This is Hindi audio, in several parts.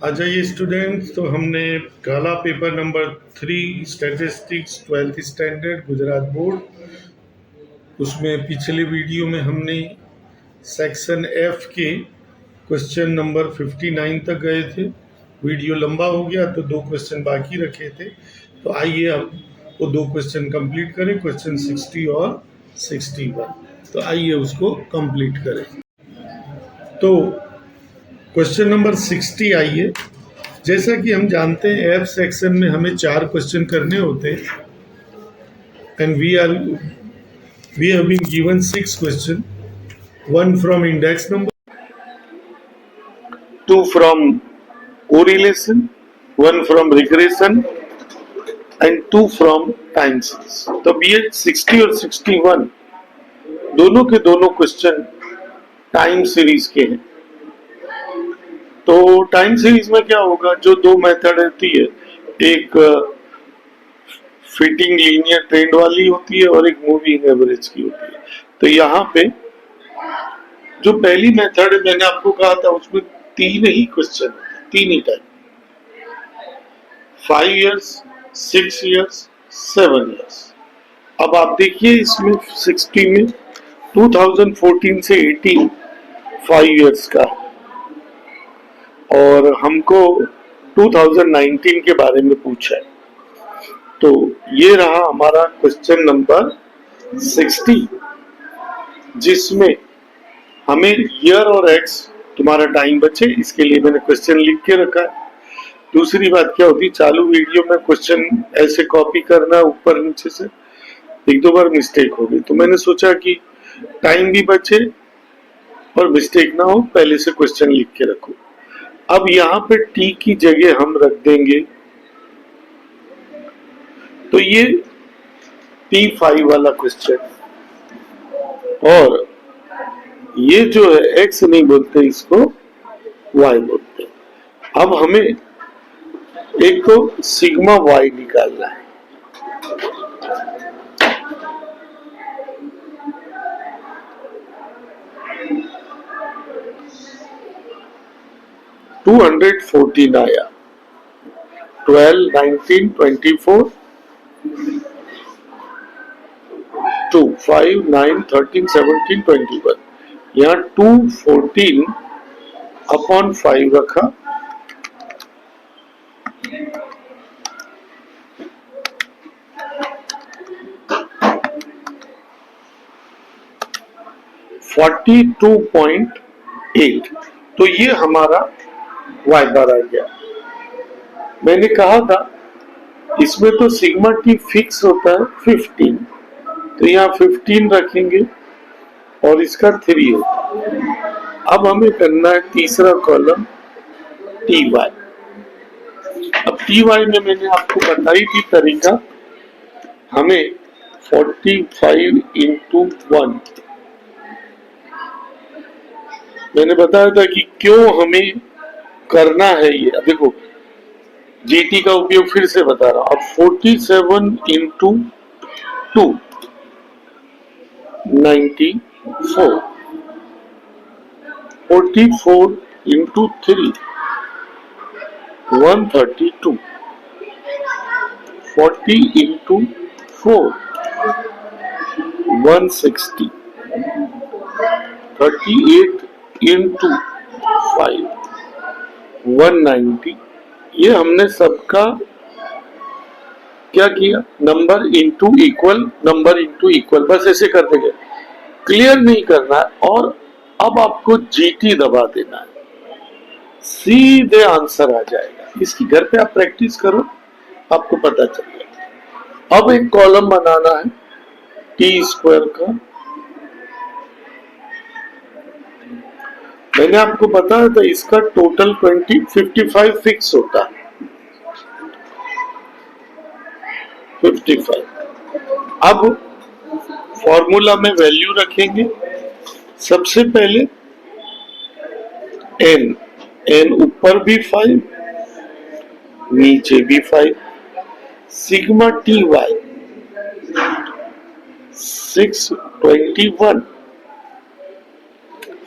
आ जाइए स्टूडेंट्स। तो हमने काला paper number 3 statistics 12th standard Gujarat board, उसमें पिछले वीडियो में हमने सेक्शन एफ के क्वेश्चन नंबर 59 तक गए थे। वीडियो लंबा हो गया तो दो क्वेश्चन बाकी रखे थे। तो आइए अब वो दो क्वेश्चन कंप्लीट करें, क्वेश्चन 60 और 61। तो आइए उसको कंप्लीट करें। तो क्वेश्चन नंबर 60 आइए। जैसा कि हम जानते हैं एफ सेक्शन में हमें 4 क्वेश्चन करने होते हैं and we have been given 6 question, 1 from index number, 2 from correlation, 1 from regression and 2 from time series. तो बी एच 60 और 61 दोनों के दोनों क्वेश्चन टाइम सीरीज के हैं। तो टाइम सीरीज में क्या होगा, जो दो मेथड रहती है, एक फिटिंग लीनियर ट्रेंड वाली होती है और एक मूविंग एवरेज की होती है। तो यहाँ पे जो पहली मेथड मैंने आपको कहा था उसमें 3 ही क्वेश्चन, 3 ही टाइम, 5 इयर्स, 6 इयर्स, 7 इयर्स। अब आप देखिए इसमें 60 में 2014 से 18 5 इयर्स का, और हमको 2019 के बारे में पूछा है। तो ये रहा हमारा क्वेश्चन नंबर 60, जिसमें हमें ईयर और एक्स तुम्हारा टाइम बचे, इसके लिए मैंने क्वेश्चन लिख के रखा है। दूसरी बात क्या होती, चालू वीडियो में क्वेश्चन ऐसे कॉपी करना ऊपर नीचे से, एक दो बार मिस्टेक हो गई, तो मैंने सोचा कि टाइम भी बचे और मिस्टेक ना हो, पहले से क्वेश्चन लिख के रखो। अब यहाँ पे टी की जगह हम रख देंगे, तो ये T5 वाला क्वेश्चन, और ये जो है एक्स नहीं बोलते, इसको वाई बोलते हैं। अब हमें एक तो सिग्मा वाई निकालना है। टू 214 आया, 12, 19, 24, 2, 5, 9, 13, 17, 21। यहाँ 214 अपॉन 5 रखा, $42.8। तो ये हमारा वाई बार आ गया। मैंने कहा था इसमें तो सिग्मा टी फिक्स होता है 15, तो यहाँ 15 रखेंगे और इसका 3 होता है। अब हमें करना है तीसरा कॉलम टी वाई। अब टी वाई में मैंने आपको बताई थी तरीका, हमें 45 इंटू 1, मैंने बताया था कि क्यों हमें करना है ये। अब देखो जीटी का उपयोग फिर से बता रहा हूं। अब 47 इंटू 2 94, 44 इंटू 3 132, 40 इंटू 4 160, 38 इंटू 5 190। ये हमने सबका क्या किया, number into equal, number into equal, बस ऐसे कर देंगे, क्लियर नहीं करना है। और अब आपको जीटी दबा देना है, सीधे आंसर आ जाएगा। इसकी घर पे आप प्रैक्टिस करो, आपको पता चल जाएगा। अब एक कॉलम बनाना है टी स्क्वायर का। मैंने आपको बताया था इसका टोटल 55 फिक्स होता है, 55। अब फॉर्मूला में वैल्यू रखेंगे। सबसे पहले एन, एन ऊपर भी 5 नीचे भी 5, sigma T Y 621,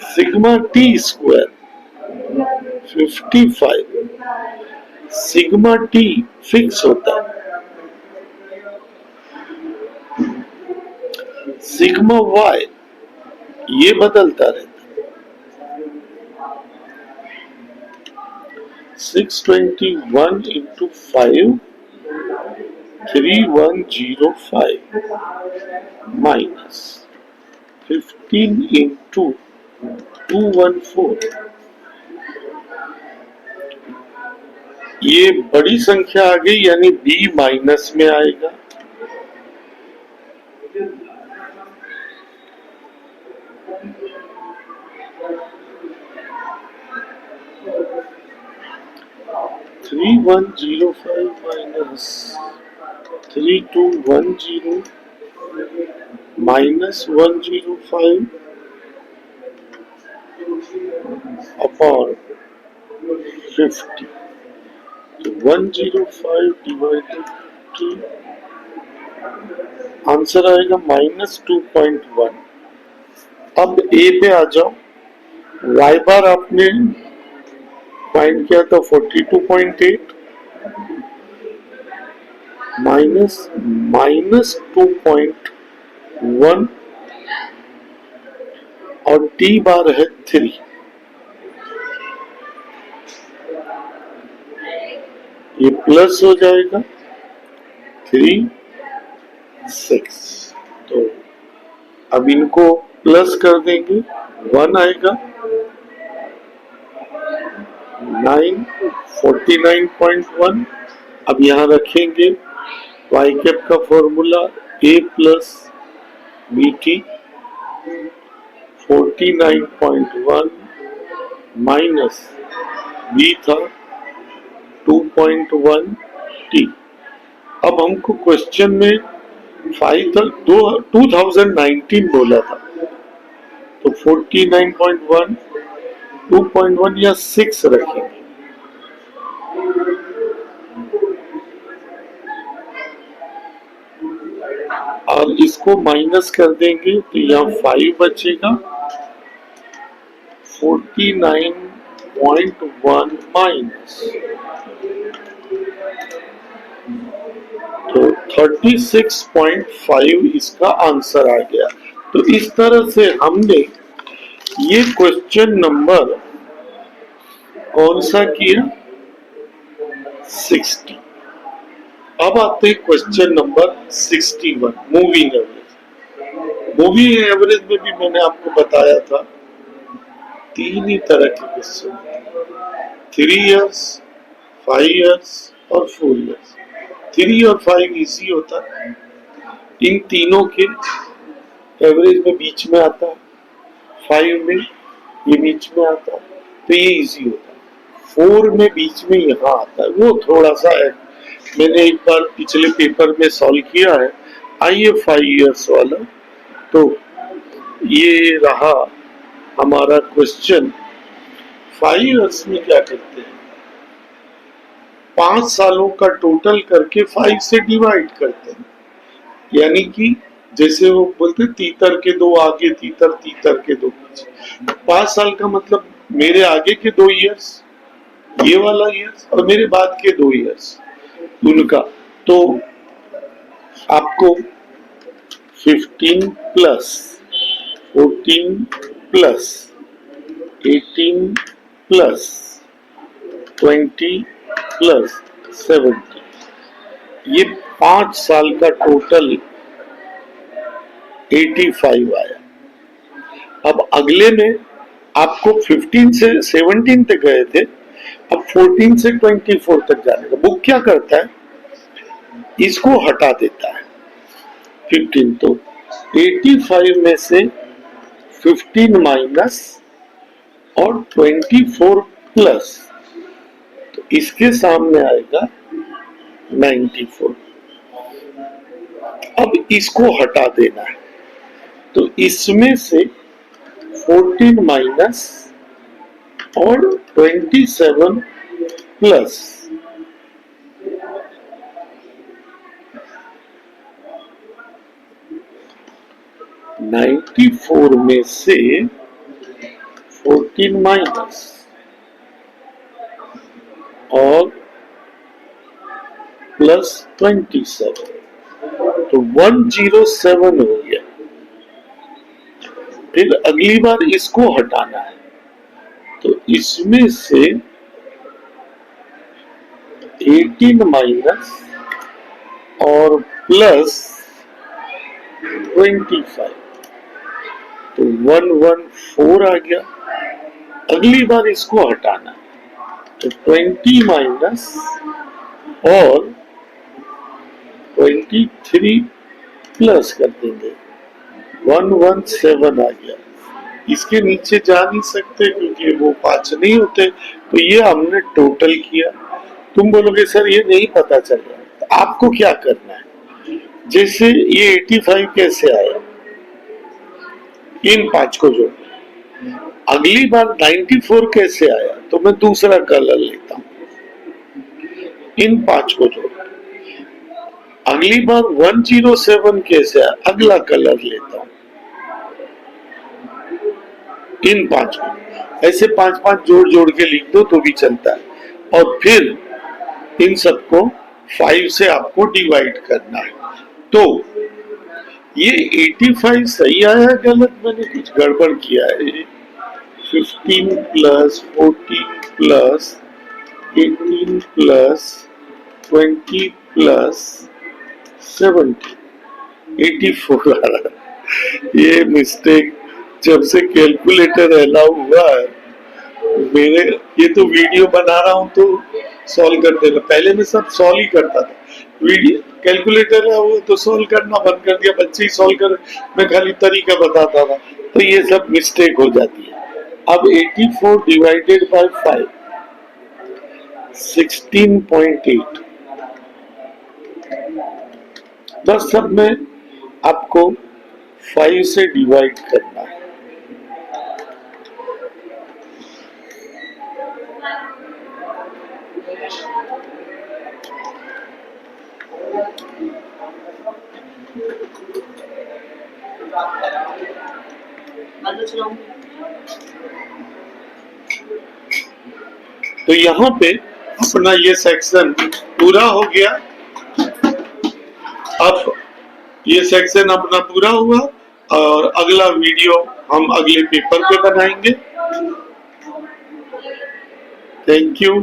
sigma T square 55 sigma T fix होता है, सिग्मा वाई ये बदलता रहता है। 621 इंटू 5 3105 माइनस 15 इंटू 214, ये बड़ी संख्या आ गई यानी बी माइनस में आएगा। Three one zero five minus 3210 minus 105 upon 50, तो 105 डिवाइडेड 2, आंसर आएगा -2.1। अब ए पे आ जाओ, वाई बार आपने फाइंड किया था 42.8 माइनस 2.1 और टी बार है 3, ये प्लस हो जाएगा 3 6, तो अब इनको प्लस कर देंगे 1 आएगा 49.1। अब यहां रखेंगे वाई कैप का formula A plus B T, 49.1 minus B था 2.1 टी। अब हमको क्वेश्चन में 2019 बोला था, तो 49.1 2.1 या 6 रखेंगे। और इसको माइनस कर देंगे तो यहाँ 5 बचेगा, 49.1 माइनस, तो 36.5 इसका आंसर आ गया। तो इस तरह से हमने ये क्वेश्चन नंबर कौन सा किया 60। अब आते हैं question number 61, moving average. Moving average में भी मैंने आपको बताया था 3 ही तरह के क्वेश्चन, 3 इयर्स, 5 इयर्स और 4 इयर्स। 3 और 5 इजी होता है, इन तीनों के एवरेज में बीच में आता है, 5 में ये बीच में आता है, तो ये इजी होता है। 4 में बीच में यहाँ आता है, वो थोड़ा सा है, मैंने एक बार पिछले पेपर में सॉल्व किया है। आइए 5 इयर्स वाला, तो ये रहा हमारा क्वेश्चन। 5 इयर्स में क्या करते हैं, 5 सालों का टोटल करके 5 से डिवाइड करते हैं, यानी कि जैसे वो बोलते तीतर के 2 आगे तीतर, तीतर के 2 पीछे। 5 साल का मतलब मेरे आगे के 2 इयर्स, ये वाला इयर्स, और मेरे बाद के 2 इयर्स उनका, तो आपको 15 प्लस 14 प्लस 18 प्लस 20 प्लस 70, ये 5 साल का टोटल 85 आया। अब अगले में आपको 15 से 17 तक गए थे, अब 14 से 24 तक जाने का। बुक क्या करता है, इसको हटा देता है 15, तो 85 में से 15 माइनस और 24 प्लस, तो इसके सामने आएगा 94। अब इसको हटा देना है, तो इसमें से 14 माइनस और 27 प्लस, नाइन्टी 94 में से 14 माइनस और प्लस 27, तो 107 हो गया। फिर अगली बार इसको हटाना है, तो इसमें से 18 माइनस और प्लस 25, तो 114 आ गया। अगली बार इसको हटाना है, तो 20 माइनस और 23 प्लस कर देंगे, 117 आ गया। इसके नीचे जा नहीं सकते क्योंकि वो 5 नहीं होते, तो ये हमने टोटल किया। तुम बोलोगे सर ये नहीं पता चल रहा, तो आपको क्या करना है, जैसे ये 85 कैसे आया, इन 5 को जोड़। अगली बार 94 कैसे आया, तो मैं दूसरा कलर लेता हूं, इन 5 को जोड़। अगली बार 107 कैसे आया, अगला कलर लेता हूं, इन 5 को। ऐसे 5-5 जोड़ जोड़ के लिख दो तो भी चलता है। और फिर इन सबको 5 से आपको डिवाइड करना है। तो ये 85 सही आया, गलत मैंने कुछ गड़बड़ किया है। 15 प्लस 14 प्लस 18 प्लस 20 प्लस 17, 84 आ रहा है। ये मिस्टेक जब से कैलकुलेटर अलाउ हुआ है, मेरे ये तो वीडियो बना रहा हूं तो सॉल्व कर देना। पहले मैं सब सॉल्व ही करता था, वीडियो कैलकुलेटर है वो तो सॉल्व करना बंद कर दिया, बच्चे ही सॉल्व कर, मैं खाली तरीका बताता था, तो ये सब मिस्टेक हो जाती है। अब 84 डिवाइडेड बाय 5, 16.8। बस सब में आपको 5 से डिवाइड करना है। तो यहाँ पे अपना ये सेक्शन पूरा हो गया। अब ये सेक्शन अपना पूरा हुआ और अगला वीडियो हम अगले पेपर पे बनाएंगे। Thank you.